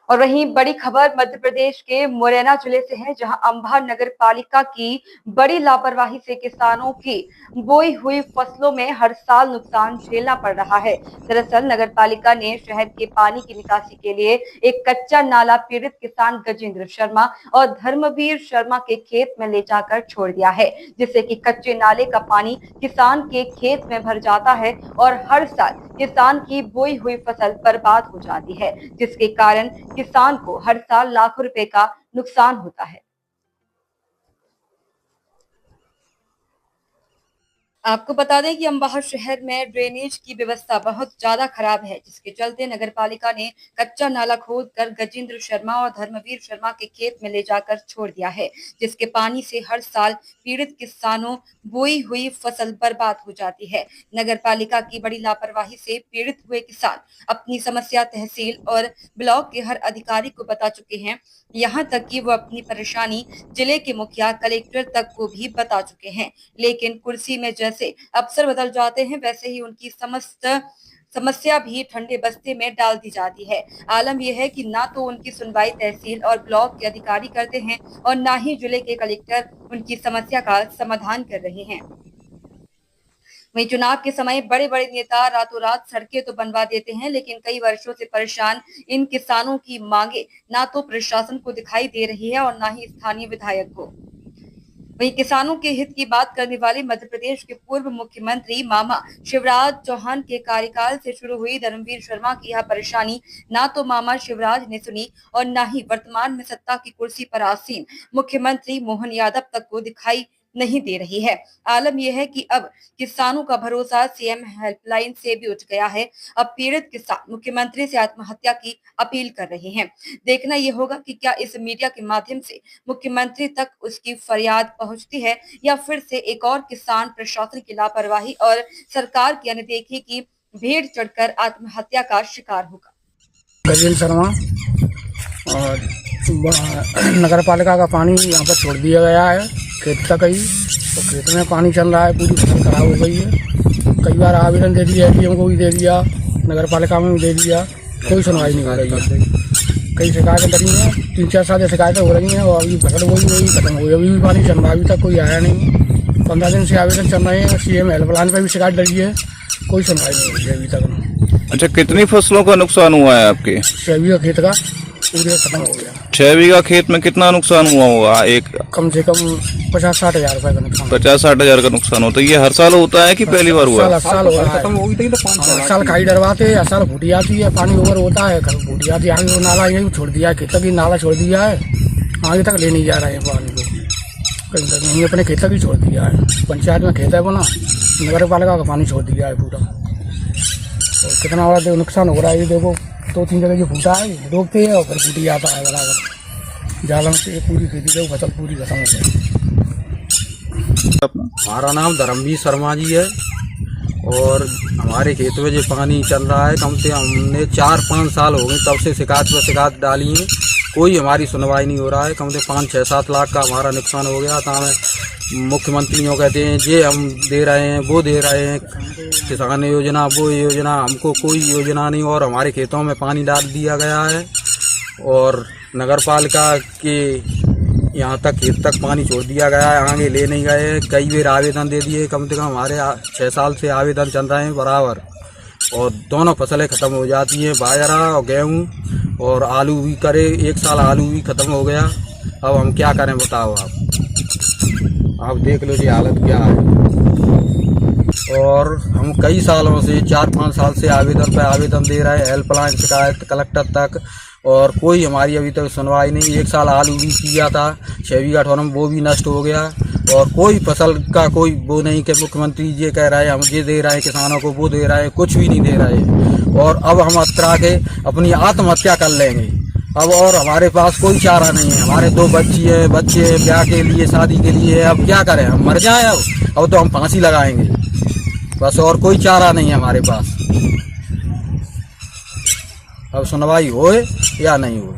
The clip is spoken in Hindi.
और वहीं बड़ी खबर मध्य प्रदेश के मुरैना जिले से है, जहां अंबाह नगर पालिका की बड़ी लापरवाही से किसानों की बोई हुई फसलों में हर साल नुकसान झेलना पड़ रहा है। दरअसल नगर पालिका ने शहर के पानी की निकासी के लिए एक कच्चा नाला पीड़ित किसान गजेंद्र शर्मा और धर्मवीर शर्मा के खेत में ले जाकर छोड़ दिया है, जिससे कि कच्चे नाले का पानी किसान के खेत में भर जाता है और हर साल किसान की बोई हुई फसल बर्बाद हो जाती है, जिसके कारण किसान को हर साल लाखों रुपए का नुकसान होता है। आपको बता दें कि अंबाह शहर में ड्रेनेज की व्यवस्था बहुत ज्यादा खराब है, जिसके चलते नगर पालिका ने कच्चा नाला खोदकर गजेंद्र शर्मा और धर्मवीर शर्मा के खेत में ले जाकर छोड़ दिया है, जिसके पानी से हर साल पीड़ित किसानों बोई हुई फसल बर्बाद हो जाती है। नगर पालिका की बड़ी लापरवाही से पीड़ित हुए किसान अपनी समस्या तहसील और ब्लॉक के हर अधिकारी को बता चुके हैं। यहाँ तक कि वो अपनी परेशानी जिले के मुखिया कलेक्टर तक को भी बता चुके हैं, लेकिन कुर्सी में जैसे अफसर बदल जाते हैं, वैसे ही उनकी समस्त समस्या भी ठंडे बस्ते में डाल दी जाती है। आलम यह है कि ना तो उनकी सुनवाई तहसील और ब्लॉक के अधिकारी करते हैं और ना ही जिले के कलेक्टर उनकी समस्या का समाधान कर रहे हैं। वहीं चुनाव के समय बड़े बड़े नेता रातों रात सड़कें तो बनवा देते हैं, लेकिन कई वर्षों से परेशान इन किसानों की मांगे ना तो प्रशासन को दिखाई दे रही है और ना ही स्थानीय विधायक को। वहीं किसानों के हित की बात करने वाले मध्य प्रदेश के पूर्व मुख्यमंत्री मामा शिवराज चौहान के कार्यकाल से शुरू हुई धर्मवीर शर्मा की यह परेशानी ना तो मामा शिवराज ने सुनी और ना ही वर्तमान में सत्ता की कुर्सी पर आसीन मुख्यमंत्री मोहन यादव तक को दिखाई नहीं दे रही है। आलम यह है कि अब किसानों का भरोसा सीएम हेल्पलाइन से भी उठ गया है। अब पीड़ित किसान मुख्यमंत्री से आत्महत्या की अपील कर रहे हैं। देखना यह होगा कि क्या इस मीडिया के माध्यम से मुख्यमंत्री तक उसकी फरियाद पहुंचती है या फिर से एक और किसान प्रशासन की लापरवाही और सरकार की अनदेखी की भीड़ चढ़कर आत्महत्या का शिकार होगा। गजेंद्र शर्मा और नगर पालिका का पानी यहाँ पर छोड़ दिया गया है खेत तक ही, तो खेत में पानी चल रहा है, पूरी फसल खराब हो गई है। कई बार आवेदन दे दिया, एडीएम को भी दे दिया, नगर पालिका में भी दे दिया, कोई सुनवाई नहीं हो रही है। कई शिकायतें करी हैं, 3-4 साल से शिकायतें हो रही हैं और अभी फसल हो गई खत्म हो गई, अभी भी पानी चल रहा है, अभी तक कोई आया नहीं। 15 दिन से आवेदन चल रहे हैं, सीएम हेल्पलाइन पर भी शिकायत डरी है, कोई सुनवाई नहीं हो रही है अभी तक। अच्छा, कितनी फसलों का नुकसान हुआ है आपके? 6 बीघा खेत का पूरे खत्म हो गया। 6 बीघा खेत में कितना नुकसान हुआ होगा? एक कम से कम 50-60 हजार रुपए का नुकसान। 50-60 हजार का नुकसान होता है। ये हर साल होता है कि पहली बार हुआ? साल हो रहा है। साल खाई डरवाते हैं, साल फूटी आती है, पानी ओवर होता है, फूटी आती है। आगे वो नाला यही छोड़ दिया है, खेत तक ही नाला छोड़ दिया है, आगे तक ले नहीं जा रहे हैं पानी को, कहीं तक नहीं, अपने खेत तक ही छोड़ दिया है। पंचायत में खेत है बना, नगर पालिका का पानी छोड़ दिया है पूरा। और कितना बड़ा नुकसान हो रहा है, ये देखो 2-3 जगह जो फूटा है रोकते हैं और फिर फूटी आता है बराबर जालन से, पूरी खेती जो फसल पूरी खत्म हो गई। हमारा नाम धर्मवीर शर्मा जी है और हमारे खेत में जो पानी चल रहा है, कम से कम हमने 4-5 साल हो गए तब से शिकायत पर शिकायत डाली है, कोई हमारी सुनवाई नहीं हो रहा है। कम से 5-6-7 लाख का हमारा नुकसान हो गया था। हमें मुख्यमंत्रियों कहते हैं ये हम दे रहे हैं, वो दे रहे हैं, किसान योजना वो योजना, हमको कोई योजना नहीं। और हमारे खेतों में पानी डाल दिया गया है और नगर पालिका के यहाँ तक खेत तक पानी छोड़ दिया गया है, आगे ले नहीं गए। कई बार आवेदन दे दिए, कम से कम हमारे 6 साल से आवेदन चल रहे हैं बराबर, और दोनों फसलें ख़त्म हो जाती हैं, बाजरा और गेहूँ और आलू भी करे। 1 साल आलू भी ख़त्म हो गया। अब हम क्या करें बताओ आप देख लो जी हालत क्या है। और हम कई सालों से 4-5 साल से आवेदन पे आवेदन दे रहे हैं, हेल्पलाइन शिकायत कलेक्टर तक, और कोई हमारी अभी तक सुनवाई नहीं। 1 साल आलू भी किया था 6 बीघा ठोरम, वो भी नष्ट हो गया और कोई फसल का कोई वो नहीं कि मुख्यमंत्री ये कह रहा है हम ये दे रहे हैं किसानों को, वो दे रहा है, कुछ भी नहीं दे रहे। और अब हम अतरा के अपनी आत्महत्या कर लेंगे अब, और हमारे पास कोई चारा नहीं है। हमारे 2 बच्चे ब्याह के लिए, शादी के लिए, अब क्या करें, हम मर जाएं अब तो हम फांसी लगाएंगे बस, और कोई चारा नहीं है हमारे पास। अब सुनवाई होए या नहीं होए।